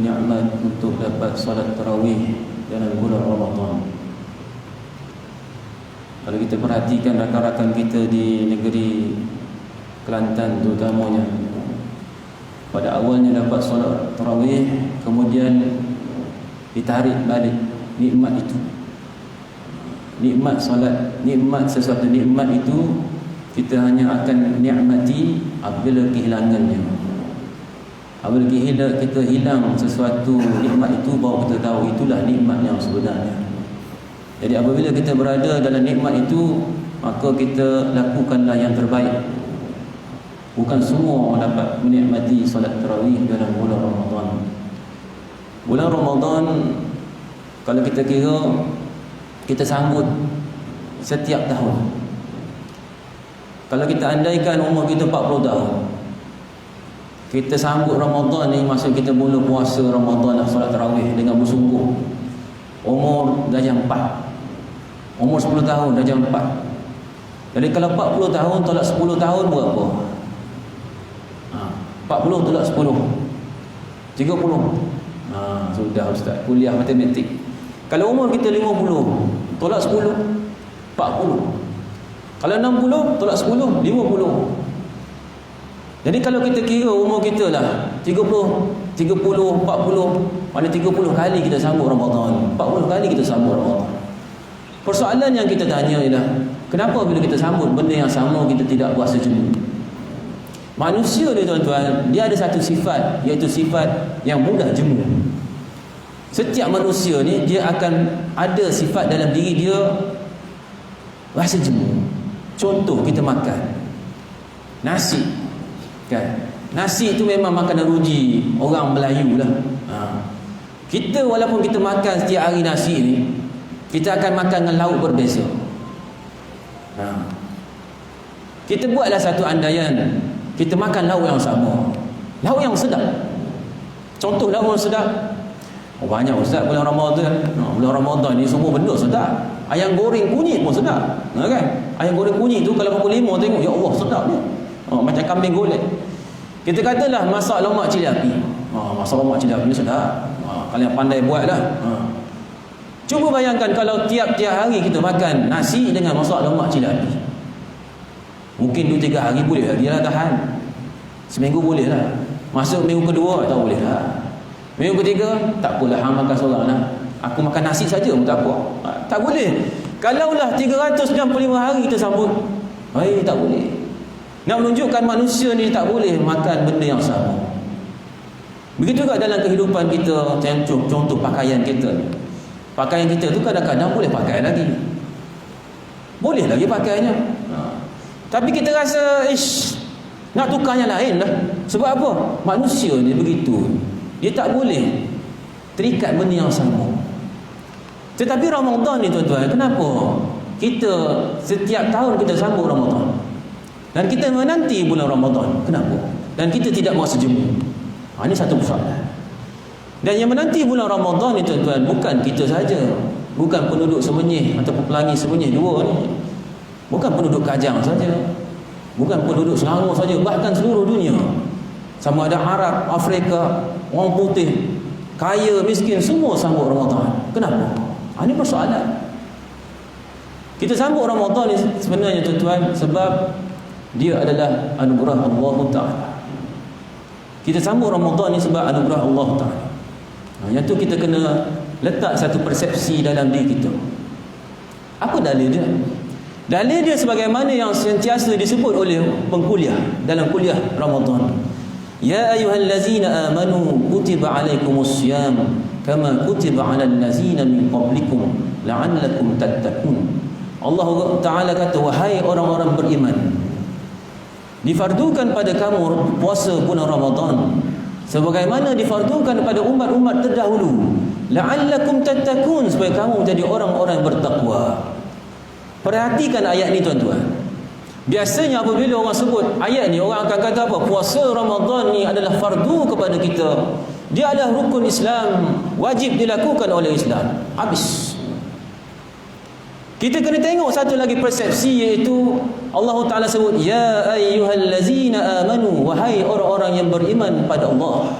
nikmat untuk dapat salat tarawih dalam bulan Ramadan. Kalau kita perhatikan rakan-rakan kita di negeri Kelantan terutamanya, pada awalnya dapat solat tarawih, kemudian ditarik balik nikmat itu. Nikmat solat, nikmat sesuatu nikmat itu kita hanya akan nikmati apabila kehilangannya. Apabila kita hilang sesuatu nikmat itu, baru kita tahu itulah nikmat yang sebenarnya. Jadi apabila kita berada dalam nikmat itu, maka kita lakukanlah yang terbaik. Bukan semua orang dapat menikmati solat tarawih dalam bulan Ramadan. Bulan Ramadan, kalau kita kira, kita sambut setiap tahun. Kalau kita andaikan umur kita 40 tahun, kita sambut Ramadan ni, maksud kita mula puasa Ramadan, solat tarawih dengan bersungguh. Umur darjah 4, umur 10 tahun darjah 4. Jadi kalau 40 tahun tolak 10 tahun berapa? 40 tolak 10, 30. Sudah ustaz, kuliah matematik. Kalau umur kita 50 tolak 10, 40. Kalau 60 tolak 10, 50. Jadi kalau kita kira umur kita lah 30, 40, mana 30 kali kita sambut Ramadan, 40 kali kita sambut Ramadan. Persoalan yang kita tanya ialah, kenapa bila kita sambut benda yang sama kita tidak berasa jemu? Manusia ni tuan-tuan, dia ada satu sifat, iaitu sifat yang mudah jemu. Setiap manusia ni dia akan ada sifat dalam diri dia rasa jemu. Contoh, kita makan nasi, kan? Nasi itu memang makanan ruji orang Melayu lah. Kita walaupun kita makan setiap hari nasi ni, kita akan makan dengan lauk berbeza. Kita buatlah satu andaian, kita makan lauk yang sama, lauk yang sedap. Contoh lauk yang sedap, banyak ustaz bulan Ramadan. Bulan Ramadan ni semua benda sedap. Ayam goreng kunyit pun sedap, kan? Ayam goreng kunyit tu kalau pukul 5 tengok, ya Allah sedap ni. Macam kambing golek. Kita katalah masak lemak cili api. Masak lemak cili api sedap. Kalau yang pandai buat lah. Cuba bayangkan kalau tiap-tiap hari kita makan nasi dengan masak lemak cili api. Mungkin 2-3 hari boleh lah, dia lah tahan. Seminggu boleh lah. Masuk minggu kedua tak boleh lah. Minggu ketiga, tak apalah, hang makan seorang lah. Aku makan nasi saja pun tak apa. Tak boleh. Kalaulah 365 hari kita sambut, tak boleh. Nak menunjukkan manusia ni tak boleh makan benda yang sama. Begitu juga dalam kehidupan kita. Contoh pakaian kita. Pakaian kita tu kadang-kadang boleh pakai lagi. Boleh lagi pakainya. Tapi kita rasa, nak tukar yang lain lah. Sebab apa? Manusia ni begitu. Dia tak boleh terikat benda yang sama. Tetapi Ramadan ni tuan-tuan, kenapa kita setiap tahun kita sambut Ramadan? Dan kita menanti bulan Ramadan. Kenapa? Dan kita tidak merasa jemu. Ini satu persoalan. Dan yang menanti bulan Ramadan ni tuan-tuan, bukan kita saja. Bukan penduduk Semenyih ataupun Pelangi Semenyih dua ni. Bukan penduduk Kajang saja. Bukan penduduk Selangor saja. Bahkan seluruh dunia. Sama ada Arab, Afrika, orang putih, kaya, miskin, semua sambut Ramadan. Kenapa? Ini persoalan. Kita sambut Ramadan ni sebenarnya tuan-tuan sebab dia adalah anugerah Allah Ta'ala. Kita sambut Ramadan ni sebab anugerah Allah Ta'ala. Yang tu kita kena letak satu persepsi dalam diri kita. Apa dalil dia? Dalil dia sebagaimana yang sentiasa disebut oleh pengkuliah dalam kuliah Ramadan. Ya ayyuhallazina amanu kutiba alaikumussyam kama kutiba alal ladzina min qablikum la'allakum tattaqun. Allah Ta'ala kata, wahai orang-orang beriman, difardukan pada kamu puasa bulan Ramadan sebagaimana difardukan pada umat-umat terdahulu, la'allakum tattaqun, supaya kamu menjadi orang-orang bertakwa. Perhatikan ayat ni tuan-tuan. Biasanya apabila orang sebut ayat ni, orang akan kata apa? Puasa Ramadan ni adalah fardu kepada kita. Dia adalah rukun Islam, wajib dilakukan oleh Islam. Habis. Kita kena tengok satu lagi persepsi, iaitu Allah Ta'ala sebut, ya ayyuhallazina amanu, wahai orang-orang yang beriman pada Allah.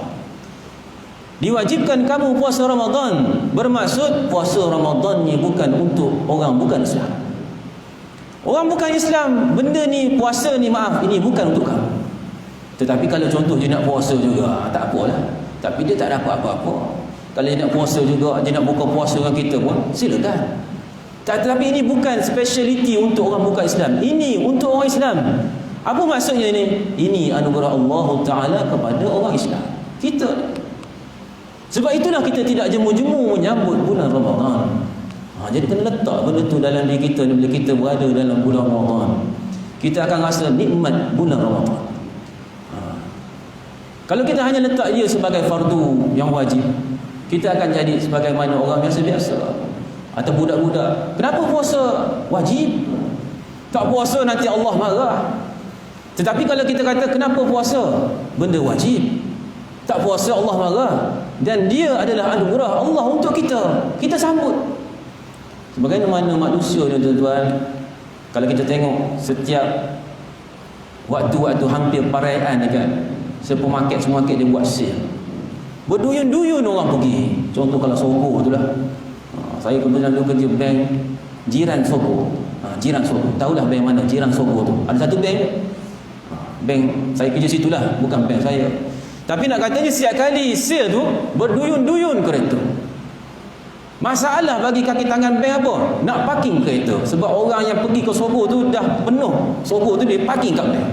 Diwajibkan kamu puasa Ramadan, bermaksud puasa Ramadan ni bukan untuk orang bukan Islam. Orang bukan Islam, benda ni, puasa ni, maaf, ini bukan untuk kamu. Tetapi kalau contoh dia nak puasa juga, tak apalah, tapi dia tak dapat apa-apa. Kalau dia nak puasa juga, dia nak buka puasa dengan kita pun, silakan. Tetapi ini bukan speciality untuk orang bukan Islam, ini untuk orang Islam. Apa maksudnya ini? Ini anugerah Allah Ta'ala kepada orang Islam, kita. Sebab itulah kita tidak jemu-jemu menyambut bulan Ramadan. Jadi kena letak benda tu dalam diri kita bila kita berada dalam bulan Ramadan. Kita akan rasa nikmat bulan Ramadan. Kalau kita hanya letak dia sebagai fardu yang wajib, kita akan jadi sebagaimana orang biasa-biasa atau budak-budak. Kenapa puasa wajib? Tak puasa nanti Allah marah. Tetapi kalau kita kata kenapa puasa? Benda wajib. Tak puasa Allah marah. Dan dia adalah anugerah Allah untuk kita. Kita sambut. Sebagaimana manusia ni tuan-tuan, kalau kita tengok setiap waktu-waktu hampir perayaan ni kan, supermarket dia buat sale. Berduyun-duyun orang pergi. Contoh kalau Sogo tu lah. Saya kebetulan dulu kerja bank jiran Sogo. Jiran Sogo. Tahulah bank mana jiran Sogo tu. Ada satu bank saya kerja situ lah, bukan bank saya. Tapi nak katanya setiap kali sale tu berduyun-duyun kereta. Masalah bagi kaki tangan bank apa? Nak parking kereta. Sebab orang yang pergi ke Sogo tu dah penuh. Sogo tu dia parking kat bank.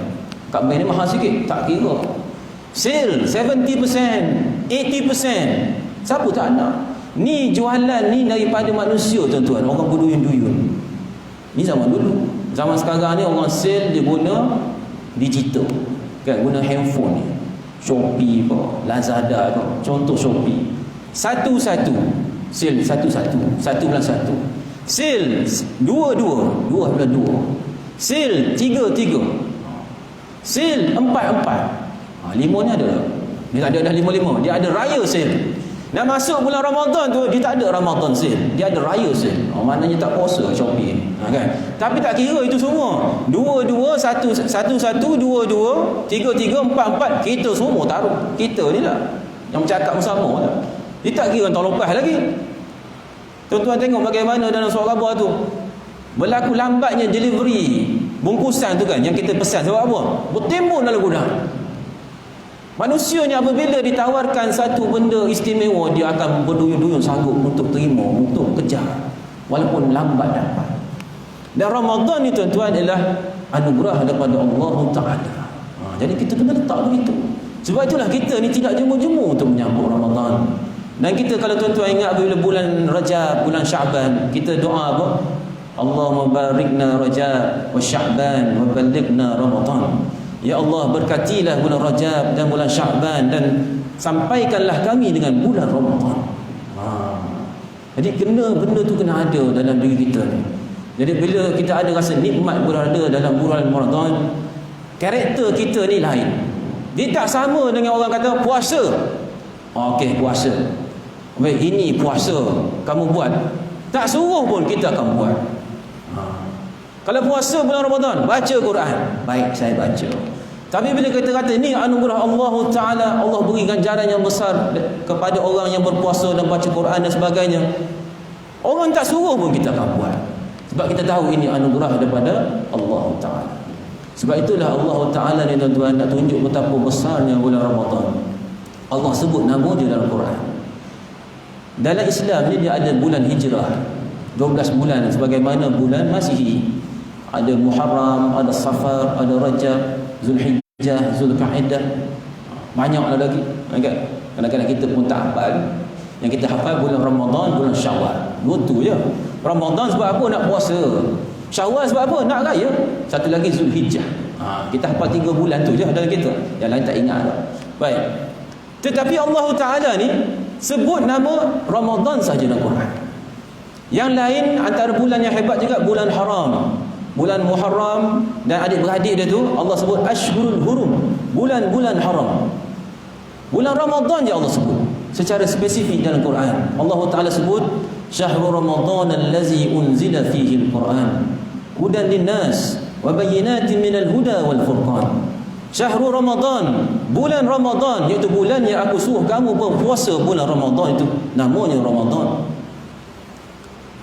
Kat bank ni mahal sikit, tak kira. Sale 70%, 80%. Siapa tak nak? Ni jualan ni daripada manusia tuan-tuan. Orang berduyun-duyun. Ni zaman dulu. Zaman sekarang ni orang sale dia guna digital. Kan, guna handphone ni. Shopee ke, Lazada ke. Contoh Shopee. Satu-satu. Sale satu-satu. 1+1. Sale 2+2. 2+2. Sale 3+3. Sale 4+4. 5 ni ada. Dia tak ada dah 5-5. Dia ada raya sale. Nak masuk bulan Ramadan tu, dia tak ada Ramadan sale. Dia ada raya sale. Maknanya tak puasa Shopee. Kan? Tapi tak kira itu semua. 2-2, 1-1, 2-2, 3-3, 4-4. Kita semua taruh. Kita ni lah yang bercakap bersama lah. Dia tak kira tahun lepas lagi. Tuan-tuan tengok bagaimana dalam surat khabar tu. Berlaku lambatnya delivery bungkusan tu kan, yang kita pesan. Sebab apa? Bertimbun dalam gudang. Manusia ni apabila ditawarkan satu benda istimewa, dia akan berduyun-duyun sanggup untuk terima, untuk kejar, walaupun lambat dapat. Dan Ramadan ni tuan-tuan adalah anugerah daripada Allah Ta'ala. Jadi kita kena letak begitu. Sebab itulah kita ni tidak jemu-jemu untuk menyambut Ramadan. Dan kita kalau tuan-tuan ingat bila bulan Rajab, bulan Sya'ban, kita doa apa? Allahumma barikna Rajab wa Sya'ban wa balighna Ramadan. Ya Allah, berkatilah bulan Rajab dan bulan Sya'ban, dan sampaikanlah kami dengan bulan Ramadan. Jadi benda tu kena ada dalam diri kita ni. Jadi bila kita ada rasa nikmat berada dalam bulan Ramadan, karakter kita ni lain. Dia tak sama dengan orang kata puasa. Okey, puasa. Baik, ini puasa kamu buat. Tak suruh pun kita akan buat. Kalau puasa bulan Ramadan, baca Quran. Baik, saya baca. Tapi bila kita kata ni anugerah Allah Ta'ala, Allah beri ganjaran yang besar kepada orang yang berpuasa dan baca Quran dan sebagainya, orang tak suruh pun kita akan buat. Sebab kita tahu ini anugerah daripada Allah Ta'ala. Sebab itulah Allah Ta'ala ni tuan-tuan nak tunjuk betapa besarnya bulan Ramadan. Allah sebut nama dia dalam Quran. Dalam Islam ni dia ada bulan hijrah, 12 bulan sebagaimana bulan Masihi. Ada Muharram, ada Safar, ada Rajab, Zulhijjah, Zulqa'dah. Banyak lagi. Kadang-kadang kita pun tak hafal. Yang kita hafal bulan Ramadan, bulan Syawal. Dua tu je. Ramadan sebab apa? Nak puasa. Syawal sebab apa? Nak raya. Satu lagi Zulhijjah. Kita hafal 3 bulan tu je dalam kita. Yang lain tak ingat dah. Baik. Tetapi Allah Ta'ala ni sebut nama Ramadan saja dalam Quran. Yang lain antara bulan yang hebat juga bulan haram. Bulan Muharram dan adik-beradik dia tu Allah sebut Ashhurul Hurum, bulan-bulan haram. Bulan Ramadan je Allah sebut secara spesifik dalam Quran. Allah Ta'ala sebut Syahrul Ramadan allazi unzila fihi al-Quran hudan linnas wa bayyinatin minal huda wal furqan. Syahrul Ramadan, bulan Ramadan, iaitu bulan yang aku suruh kamu berpuasa, bulan Ramadan itu namanya Ramadan.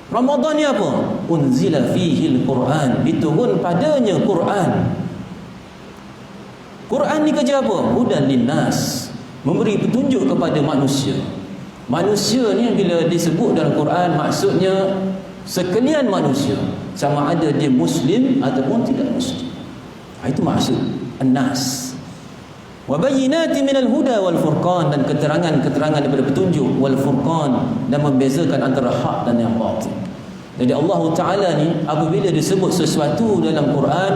Ramadan ni apa? Unzila fihi al-Quran, diturun padanya Quran. Quran ni kerja apa? Hudan linnas, memberi petunjuk kepada manusia. Manusia ni bila disebut dalam Quran, maksudnya sekalian manusia, sama ada dia Muslim ataupun tidak Muslim. Itu maksud an-nas. Wa bayyinatin minal huda wal furqan, dan keterangan-keterangan daripada petunjuk, wal furqan, dan membezakan antara hak dan yang batil. Jadi Allah Ta'ala ni apabila disebut sesuatu dalam Quran,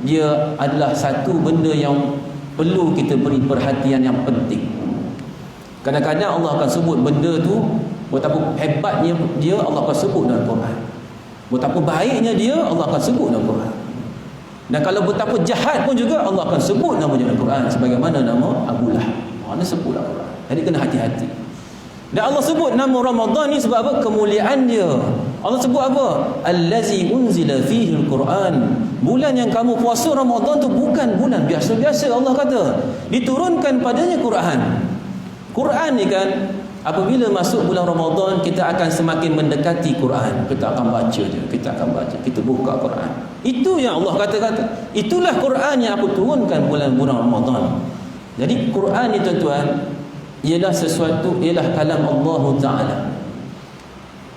dia adalah satu benda yang perlu kita beri perhatian yang penting. Kadang-kadang Allah akan sebut benda tu, betapa hebatnya dia Allah akan sebut dalam Quran, betapa baiknya dia Allah akan sebut dalam Quran. Dan kalau betapa jahat pun juga Allah akan sebut nama dalam Quran, sebagaimana nama Abu Lahab. Mana sebut dalam Quran. Jadi kena hati-hati. Dan Allah sebut nama Ramadan ni sebab apa? Kemuliaan dia. Allah sebut apa? Allazi unzila fihi al-Quran. Bulan yang kamu puasa Ramadan tu bukan bulan biasa-biasa. Allah kata diturunkan padanya Quran. Quran ni kan, apabila masuk bulan Ramadan, kita akan semakin mendekati Quran. Kita akan baca dia, kita akan baca, kita buka Quran. Itu yang Allah kata-kata. Itulah Quran yang aku turunkan bulan-bulan Ramadan. Jadi Quran ni tuan-tuan, ialah sesuatu, ialah kalam Allah Ta'ala.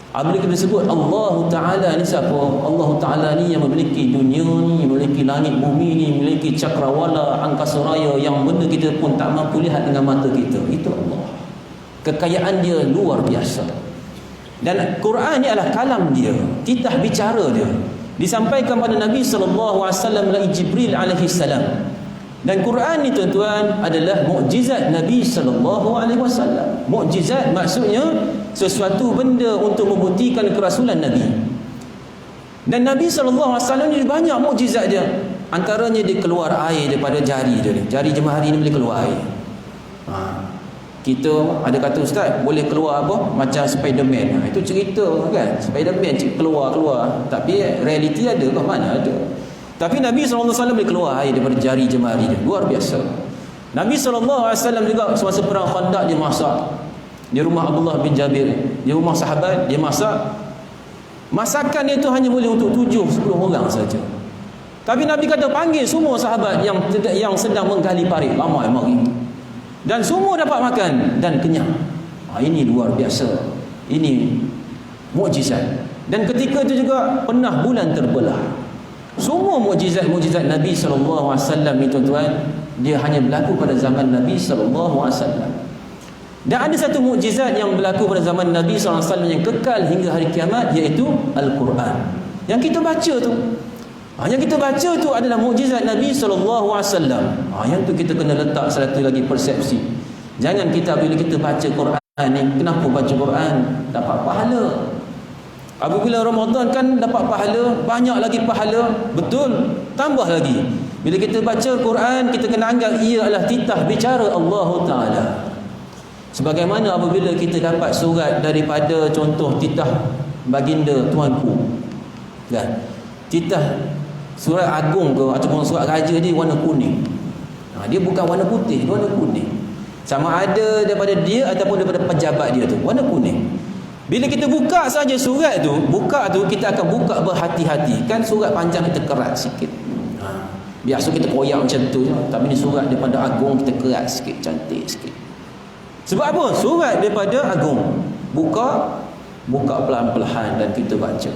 Apabila kita sebut Allah Ta'ala ni siapa? Allah Ta'ala ni yang memiliki dunia ni, memiliki langit bumi ni, memiliki cakrawala, angkasa raya, yang benda kita pun tak mampu lihat dengan mata kita. Itu Allah. Kekayaan dia luar biasa. Dan Quran ni adalah kalam dia, titah bicara dia, disampaikan pada Nabi SAW melalui Jibril alaihi salam. Dan Quran ni tuan-tuan adalah mukjizat Nabi SAW. Mukjizat maksudnya sesuatu benda untuk membuktikan kerasulan Nabi. Dan Nabi SAW ni banyak mukjizat dia. Antaranya dia keluar air daripada jari dia. Jari jemari ni boleh keluar air. Kita ada kata ustaz boleh keluar apa macam Spiderman. Itu cerita kan, Spiderman keluar. Tapi realiti ada ke mana ada. Tapi Nabi SAW boleh keluar air daripada jari jemari dia. Luar biasa. Nabi SAW juga semasa perang Khandaq dia masak di rumah Abdullah bin Jabir, di rumah sahabat dia masak. Masakan dia tu hanya boleh untuk 7-10 orang saja. Tapi Nabi kata panggil semua sahabat yang sedang menggali parit, ramai mari. Dan semua dapat makan dan kenyang. Ini luar biasa. Ini mukjizat. Dan ketika itu juga pernah bulan terbelah. Semua mukjizat-mukjizat Nabi SAW ni tuan-tuan, dia hanya berlaku pada zaman Nabi SAW. Dan ada satu mukjizat yang berlaku pada zaman Nabi SAW yang kekal hingga hari kiamat, iaitu Al-Quran. Yang kita baca tu, yang kita baca tu adalah mukjizat Nabi SAW. Yang tu kita kena letak satu lagi persepsi. Jangan kita bila kita baca Quran ni, kenapa baca Quran? Dapat pahala. Apabila Ramadan kan dapat pahala, banyak lagi pahala, betul, tambah lagi. Bila kita baca Quran, kita kena anggap ia adalah titah bicara Allah Ta'ala. Sebagaimana apabila kita dapat surat daripada contoh titah baginda tuanku, kan? Titah surat agung ke ataupun surat raja dia warna kuning. Dia bukan warna putih, dia warna kuning. Sama ada daripada dia ataupun daripada pejabat dia tu, warna kuning. Bila kita buka saja surat tu, kita akan buka berhati-hati. Kan surat panjang kita kerat sikit. Biasa kita koyak macam tu je. Tapi ni surat daripada agung, kita kerat sikit, cantik sikit. Sebab apa? Surat daripada agung. Buka pelan-pelan dan kita baca.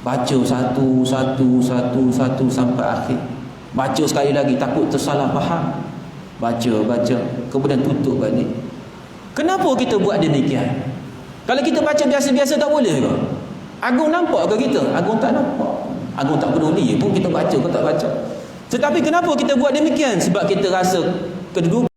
Baca satu sampai akhir. Baca sekali lagi, takut tersalah faham. Baca, kemudian tutup balik. Kenapa kita buat demikian? Kalau kita baca biasa-biasa tak boleh ke? Agung nampak ke kita? Agung tak nampak. Agung tak peduli pun kita baca ke tak baca. Tetapi kenapa kita buat demikian? Sebab kita rasa kedudukan